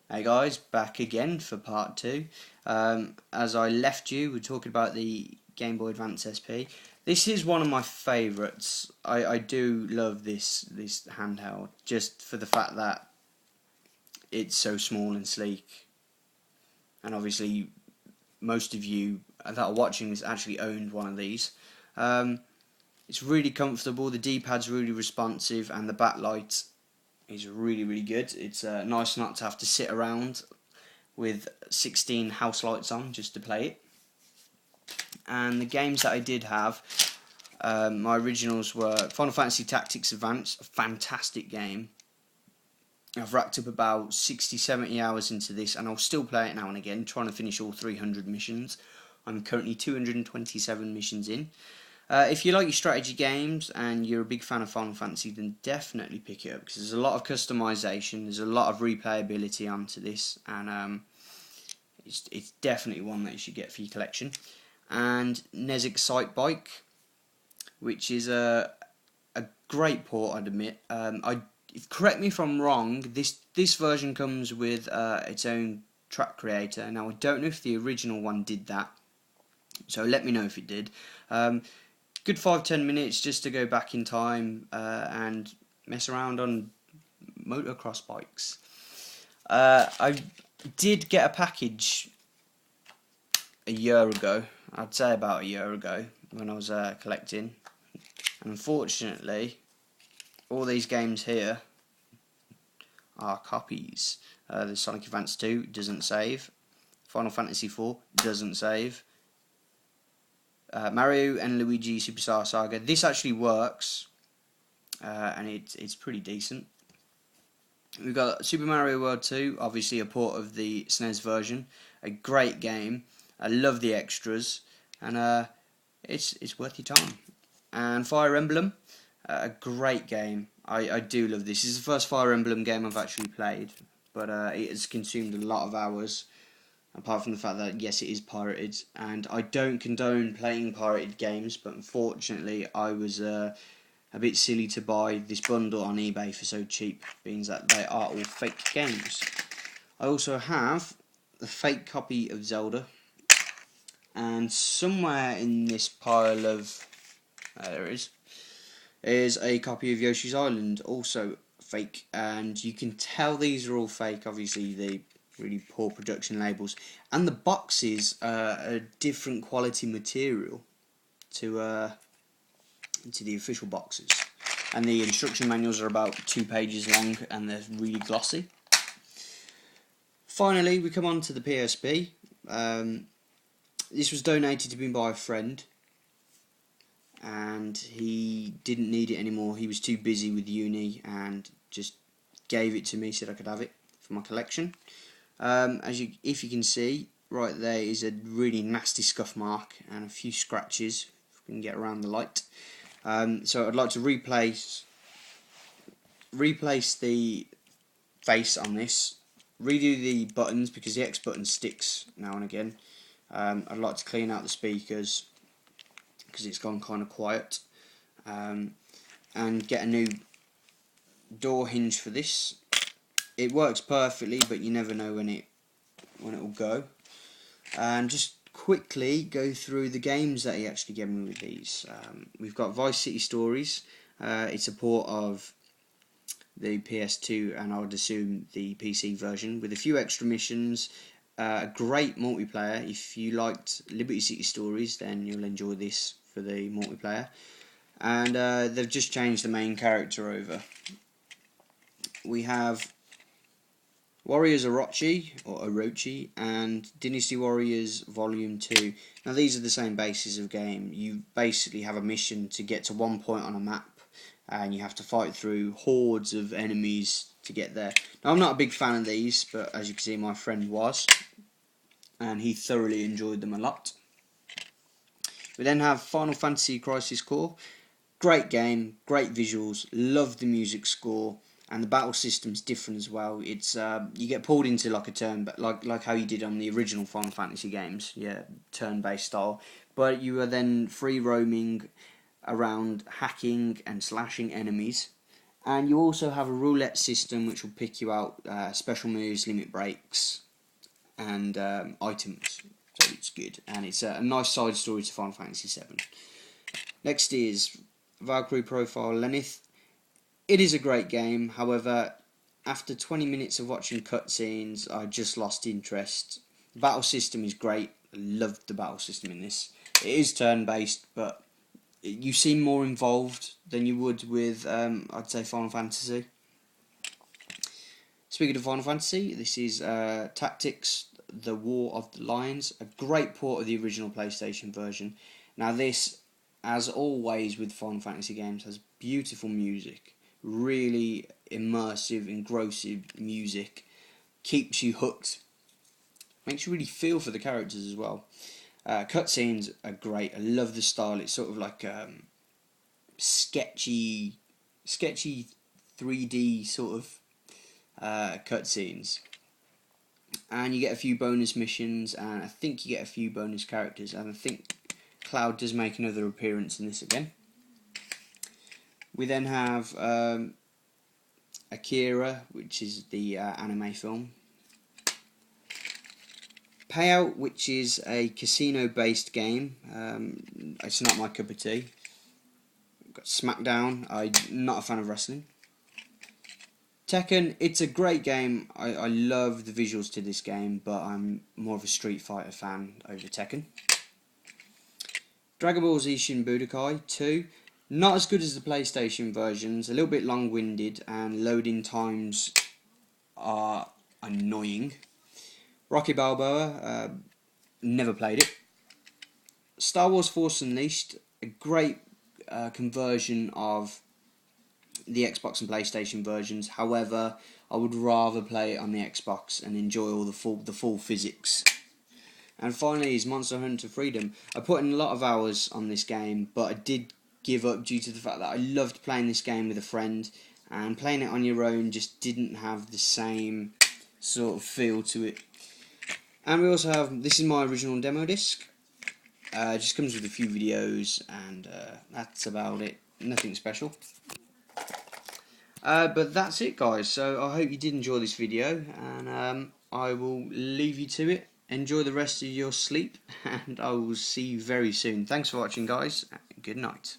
Hey guys, back again for part two. As I left you, we're talking about the Game Boy Advance SP. This is one of my favourites. I do love this handheld, just for the fact that it's so small and sleek. And obviously, most of you that are watching this actually owned one of these. It's really comfortable, the D-pad's really responsive, and the backlight is really good. It's nice not to have to sit around with 16 house lights on just to play it. And the games that I did have, my originals were Final Fantasy Tactics Advance, a fantastic game. I've racked up about 60-70 hours into this, and I'll still play it now and again, trying to finish all 300 missions. I'm currently 227 missions in. If you like your strategy games and you're a big fan of Final Fantasy, then definitely pick it up, because there's a lot of customization, there's a lot of replayability onto this, and it's definitely one that you should get for your collection. And NES Excite Bike, which is a great port, I'd admit. Correct me if I'm wrong, this version comes with its own track creator. Now I don't know if the original one did that, so let me know if it did. Good 5-10 minutes just to go back in time and mess around on motocross bikes. I did get a package a year ago, I'd say about a year ago, when I was collecting. And unfortunately, all these games here are copies. The Sonic Advance 2 doesn't save. Final Fantasy 4 doesn't save. Mario and Luigi Superstar Saga. This actually works, and it's pretty decent. We've got Super Mario World 2, obviously a port of the SNES version. A great game. I love the extras, and it's worth your time. And Fire Emblem, a great game. I do love this. This is the first Fire Emblem game I've actually played, but it has consumed a lot of hours. Apart from the fact that, yes, it is pirated, and I don't condone playing pirated games, but unfortunately I was a bit silly to buy this bundle on eBay for so cheap, being that they are all fake games. I also have the fake copy of Zelda, and somewhere in this pile of, there it is a copy of Yoshi's Island, also fake, and you can tell these are all fake. Obviously the really poor production labels, and the boxes are a different quality material to the official boxes, and the instruction manuals are about 2 pages long and they're really glossy. Finally, we come on to the PSP. This was donated to me by a friend, and he didn't need it anymore. He was too busy with uni and just gave it to me, said I could have it for my collection. If you can see, right there is a really nasty scuff mark and a few scratches, if we can get around the light. So I'd like to replace the face on this, redo the buttons because the X button sticks now and again. I'd like to clean out the speakers because it's gone kind of quiet, and get a new door hinge for this. It works perfectly, but you never know when it will go. And just quickly go through the games that he actually gave me with these. We've got Vice City Stories. It's a port of the PS2 and I would assume the PC version, with a few extra missions. A great multiplayer. If you liked Liberty City Stories, then you'll enjoy this for the multiplayer. And they've just changed the main character over. We have Warriors Orochi and Dynasty Warriors Volume 2. Now these are the same basis of game. You basically have a mission to get to one point on a map, and you have to fight through hordes of enemies to get there. Now I'm not a big fan of these, but as you can see my friend was, and he thoroughly enjoyed them a lot. We then have Final Fantasy Crisis Core. Great game, great visuals, love the music score. And the battle system's different as well. It's you get pulled into like a turn, but like how you did on the original Final Fantasy games, yeah, turn-based style. But you are then free roaming around, hacking and slashing enemies, And you also have a roulette system which will pick you out special moves, limit breaks, and items. So it's good, and it's a nice side story to Final Fantasy VII. Next is Valkyrie Profile Lennith. It is a great game, however, after 20 minutes of watching cutscenes, I just lost interest. The battle system is great. I love the battle system in this. It is turn-based, but you seem more involved than you would with, I'd say, Final Fantasy. Speaking of Final Fantasy, this is Tactics, The War of the Lions, a great port of the original PlayStation version. Now this, as always with Final Fantasy games, has beautiful music, really immersive, engrossing music, keeps you hooked, makes you really feel for the characters as well. Cutscenes are great. I love the style. It's sort of like sketchy 3D sort of cutscenes, and you get a few bonus missions, and I think you get a few bonus characters, and I think Cloud does make another appearance in this again. We then have Akira, which is the anime film. Payout, which is a casino-based game. It's not my cup of tea. We've got SmackDown. I'm not a fan of wrestling. Tekken, it's a great game. I love the visuals to this game, but I'm more of a Street Fighter fan over Tekken. Dragon Ball Z Shin Budokai 2, not as good as the PlayStation versions, a little bit long-winded, and loading times are annoying. Rocky Balboa, never played it. Star Wars Force Unleashed, a great conversion of the Xbox and PlayStation versions. However, I would rather play it on the Xbox and enjoy all the full physics. And finally is Monster Hunter Freedom. I put in a lot of hours on this game, but I did give up due to the fact that I loved playing this game with a friend, and playing it on your own just didn't have the same sort of feel to it. And we also have, this is my original demo disc. It just comes with a few videos, and that's about it. Nothing special. But that's it, guys. So I hope you did enjoy this video, and I will leave you to it. Enjoy the rest of your sleep, and I will see you very soon. Thanks for watching, guys. Good night.